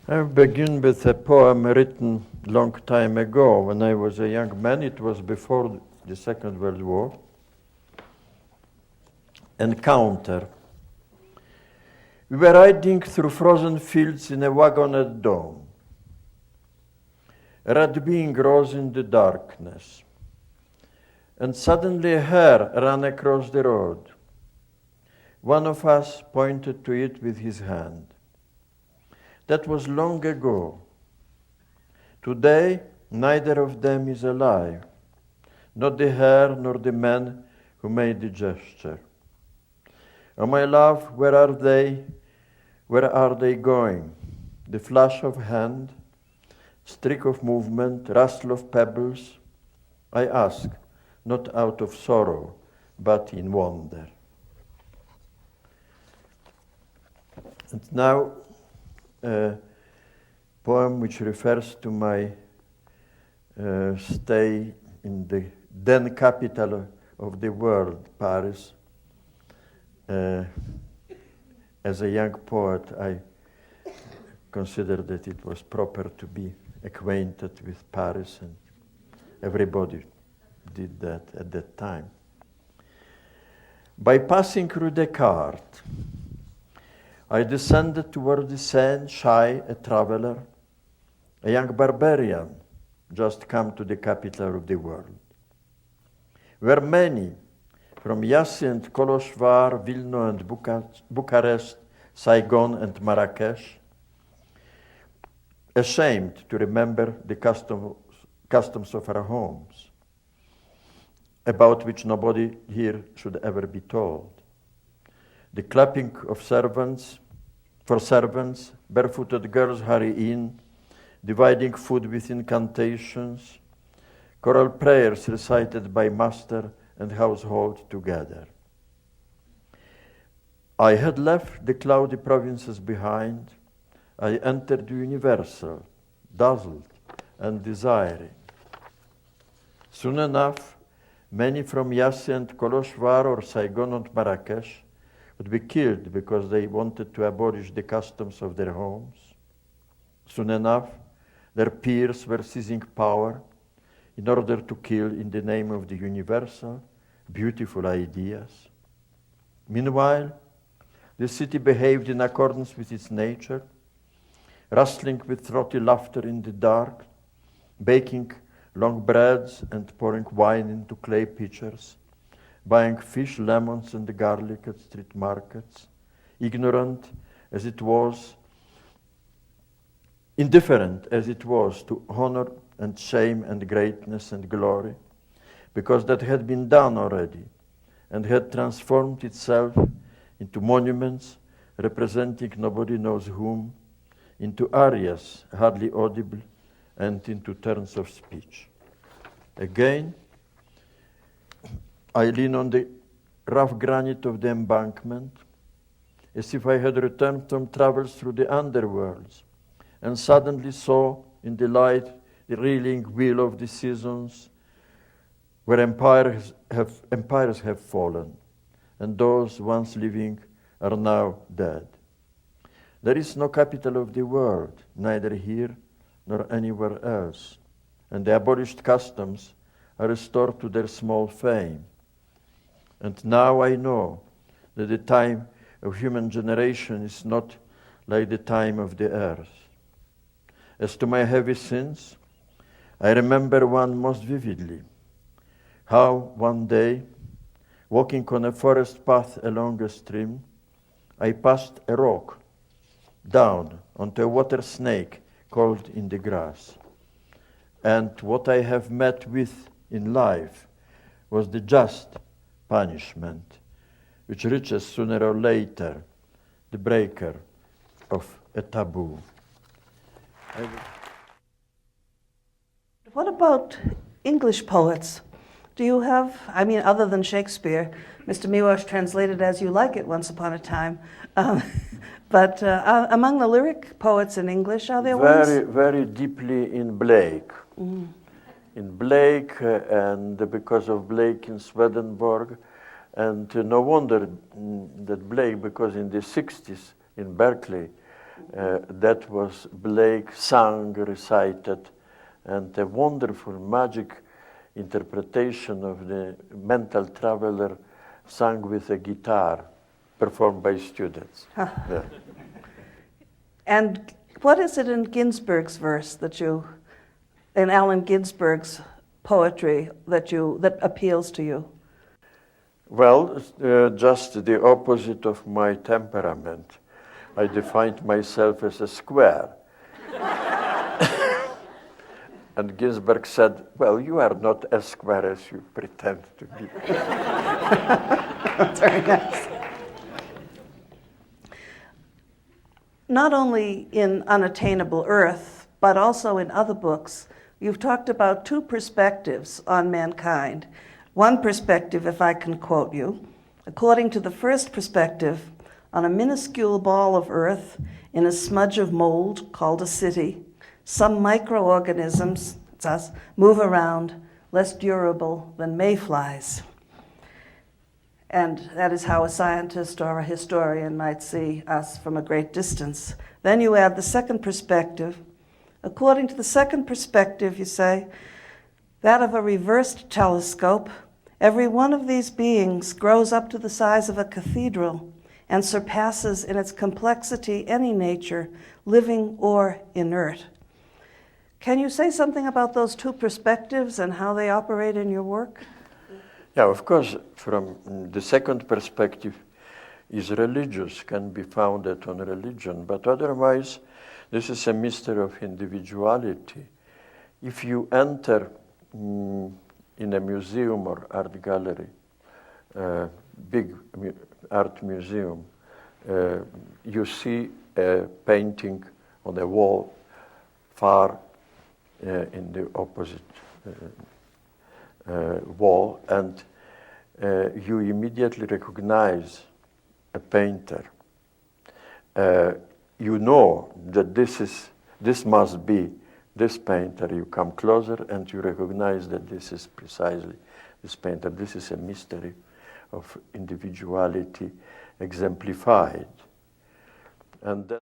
I begin with a poem written long time ago. When I was a young man, it was before the Second World War. Encounter. We were riding through frozen fields in a wagon at dawn. A red wing rose in the darkness, and suddenly a hare ran across the road. One of us pointed to it with his hand. That was long ago. Today, neither of them is alive, not the hare nor the man who made the gesture. Oh, my love, where are they? Where are they going? The flash of hand, streak of movement, rustle of pebbles. I ask, not out of sorrow, but in wonder. And now, a poem which refers to my stay in the then capital of the world, Paris. As a young poet, I considered that it was proper to be acquainted with Paris, and everybody did that at that time. By passing Rue Descartes, I descended toward the Seine, shy, a traveler, a young barbarian, just come to the capital of the world. Where many, from Jassy and Kolochvar, Vilno and Bucharest, Saigon and Marrakesh, ashamed to remember the customs of our homes, about which nobody here should ever be told. The clapping of servants, barefooted girls hurry in, dividing food with incantations, choral prayers recited by master and household together. I had left the cloudy provinces behind. I entered the universal, dazzled and desiring. Soon enough, many from Jassy and Kolochvar or Saigon and Marrakesh would be killed because they wanted to abolish the customs of their homes. Soon enough, their peers were seizing power in order to kill in the name of the universal, beautiful ideas. Meanwhile, the city behaved in accordance with its nature, rustling with throaty laughter in the dark, baking long breads and pouring wine into clay pitchers, buying fish, lemons, and garlic at street markets, ignorant as it was, indifferent as it was to honor and shame and greatness and glory, because that had been done already and had transformed itself into monuments representing nobody knows whom, into arias hardly audible, and into turns of speech. Again, I lean on the rough granite of the embankment, as if I had returned from travels through the underworlds, and suddenly saw in the light the reeling wheel of the seasons, where empires have fallen, and those once living are now dead. There is no capital of the world, neither here nor anywhere else, and the abolished customs are restored to their small fame. And now I know that the time of human generation is not like the time of the earth. As to my heavy sins, I remember one most vividly, how one day, walking on a forest path along a stream, I passed a rock down onto a water snake coiled in the grass. And what I have met with in life was the just punishment, which reaches sooner or later the breaker of a taboo. What about English poets? Do you have, other than Shakespeare, Mr. Milosz translated As You Like It once upon a time, but among the lyric poets in English, are there ones? Very deeply in Blake. Mm. In Blake, and because of Blake in Swedenborg, and no wonder that Blake, because in the 60s in Berkeley, That was Blake sung, recited, and a wonderful magic interpretation of the mental traveler sung with a guitar, performed by students. Huh. Yeah. And what is it in Ginsberg's verse in Allen Ginsberg's poetry that appeals to you? Well, just the opposite of my temperament. I defined myself as a square. And Ginsberg said, well, you are not as square as you pretend to be. That's very nice. Not only in Unattainable Earth, but also in other books, you've talked about two perspectives on mankind. One perspective, if I can quote you, according to the first perspective, on a minuscule ball of earth in a smudge of mold called a city, some microorganisms, it's us, move around, less durable than mayflies. And that is how a scientist or a historian might see us from a great distance. Then you add the second perspective. According to the second perspective, you say, that of a reversed telescope, every one of these beings grows up to the size of a cathedral and surpasses in its complexity any nature, living or inert. Can you say something about those two perspectives and how they operate in your work? Yeah, of course, from the second perspective is religious, can be founded on religion, but otherwise this is a mystery of individuality. If you enter in a museum or art gallery, big art museum, you see a painting on a wall far in the opposite wall, and you immediately recognize a painter. You know that this must be this painter. You come closer and you recognize that this is precisely this painter. This is a mystery of individuality exemplified. And